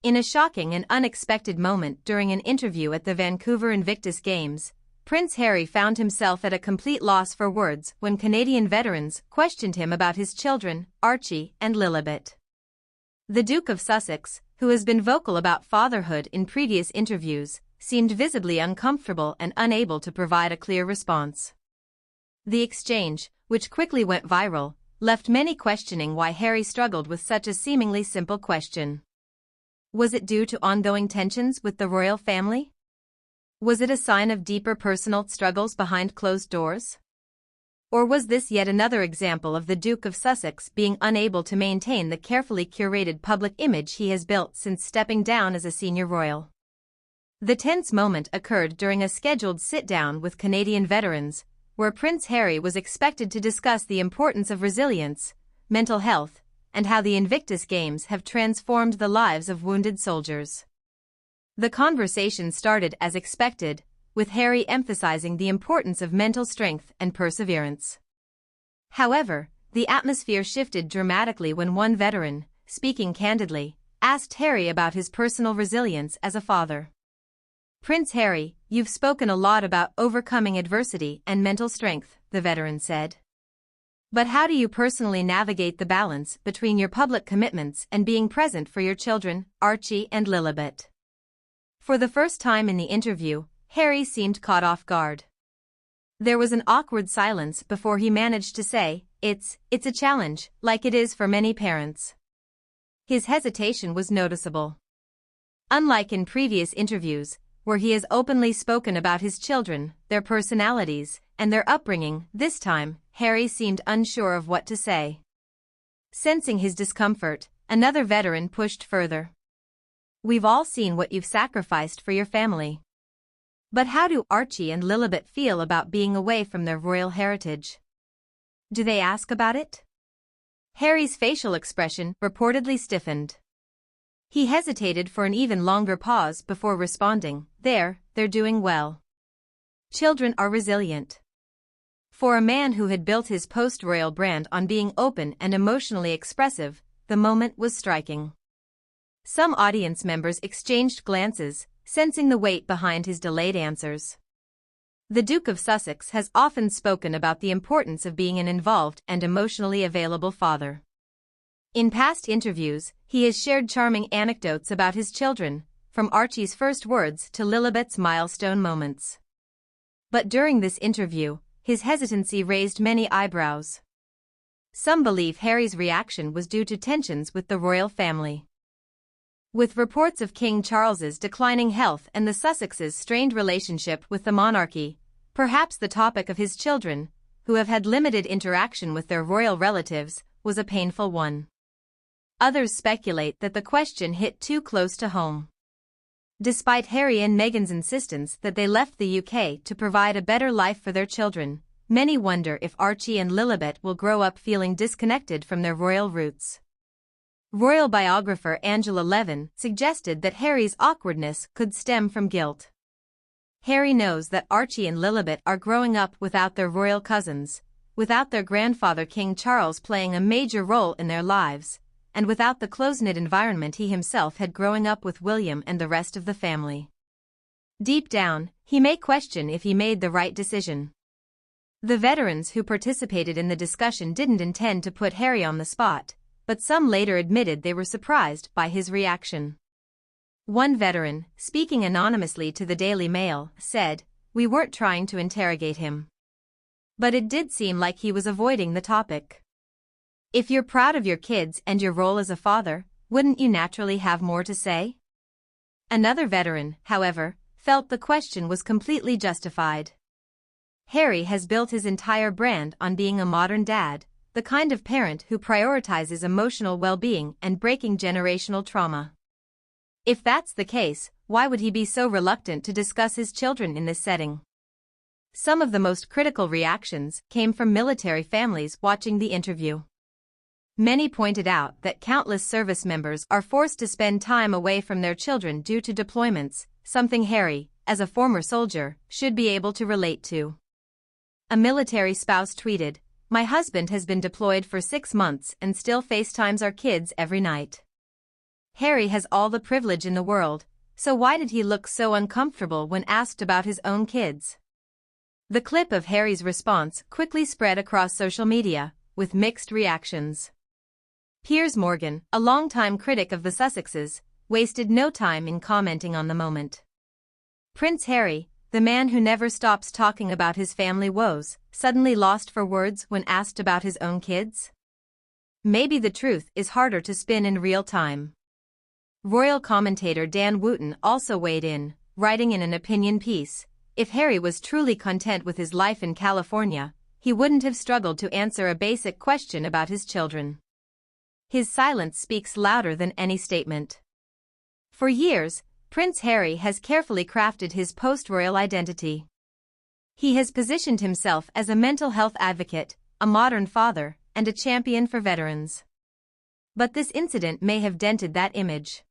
In a shocking and unexpected moment during an interview at the Vancouver Invictus Games, Prince Harry found himself at a complete loss for words when Canadian veterans questioned him about his children, Archie and Lilibet. The Duke of Sussex, who has been vocal about fatherhood in previous interviews, seemed visibly uncomfortable and unable to provide a clear response. The exchange, which quickly went viral, left many questioning why Harry struggled with such a seemingly simple question. Was it due to ongoing tensions with the royal family? Was it a sign of deeper personal struggles behind closed doors? Or was this yet another example of the Duke of Sussex being unable to maintain the carefully curated public image he has built since stepping down as a senior royal? The tense moment occurred during a scheduled sit-down with Canadian veterans, where Prince Harry was expected to discuss the importance of resilience, mental health, and how the Invictus Games have transformed the lives of wounded soldiers. The conversation started as expected, with Harry emphasizing the importance of mental strength and perseverance. However, the atmosphere shifted dramatically when one veteran, speaking candidly, asked Harry about his personal resilience as a father. "Prince Harry, you've spoken a lot about overcoming adversity and mental strength," the veteran said. "But how do you personally navigate the balance between your public commitments and being present for your children, Archie and Lilibet?" For the first time in the interview, Harry seemed caught off guard. There was an awkward silence before he managed to say, It's a challenge, like it is for many parents." His hesitation was noticeable. Unlike in previous interviews, where he has openly spoken about his children, their personalities, and their upbringing, this time, Harry seemed unsure of what to say. Sensing his discomfort, another veteran pushed further. "We've all seen what you've sacrificed for your family. But how do Archie and Lilibet feel about being away from their royal heritage? Do they ask about it?" Harry's facial expression reportedly stiffened. He hesitated for an even longer pause before responding, They're doing well. Children are resilient." For a man who had built his post-royal brand on being open and emotionally expressive, the moment was striking. Some audience members exchanged glances, sensing the weight behind his delayed answers. The Duke of Sussex has often spoken about the importance of being an involved and emotionally available father. In past interviews, he has shared charming anecdotes about his children, from Archie's first words to Lilibet's milestone moments. But during this interview, his hesitancy raised many eyebrows. Some believe Harry's reaction was due to tensions with the royal family. With reports of King Charles's declining health and the Sussexes' strained relationship with the monarchy, perhaps the topic of his children, who have had limited interaction with their royal relatives, was a painful one. Others speculate that the question hit too close to home. Despite Harry and Meghan's insistence that they left the UK to provide a better life for their children, many wonder if Archie and Lilibet will grow up feeling disconnected from their royal roots. Royal biographer Angela Levin suggested that Harry's awkwardness could stem from guilt. Harry knows that Archie and Lilibet are growing up without their royal cousins, without their grandfather King Charles playing a major role in their lives, and without the close-knit environment he himself had growing up with William and the rest of the family. Deep down, he may question if he made the right decision. The veterans who participated in the discussion didn't intend to put Harry on the spot, but some later admitted they were surprised by his reaction. One veteran, speaking anonymously to the Daily Mail, said, "We weren't trying to interrogate him. But it did seem like he was avoiding the topic. If you're proud of your kids and your role as a father, wouldn't you naturally have more to say?" Another veteran, however, felt the question was completely justified. Harry has built his entire brand on being a modern dad, the kind of parent who prioritizes emotional well-being and breaking generational trauma. If that's the case, why would he be so reluctant to discuss his children in this setting? Some of the most critical reactions came from military families watching the interview. Many pointed out that countless service members are forced to spend time away from their children due to deployments, something Harry, as a former soldier, should be able to relate to. A military spouse tweeted, "My husband has been deployed for 6 months and still FaceTimes our kids every night." Harry has all the privilege in the world, so why did he look so uncomfortable when asked about his own kids? The clip of Harry's response quickly spread across social media, with mixed reactions. Piers Morgan, a longtime critic of the Sussexes, wasted no time in commenting on the moment. Prince Harry, the man who never stops talking about his family woes, suddenly lost for words when asked about his own kids? Maybe the truth is harder to spin in real time. Royal commentator Dan Wootton also weighed in, writing in an opinion piece, "If Harry was truly content with his life in California, he wouldn't have struggled to answer a basic question about his children. His silence speaks louder than any statement." For years, Prince Harry has carefully crafted his post-royal identity. He has positioned himself as a mental health advocate, a modern father, and a champion for veterans. But this incident may have dented that image.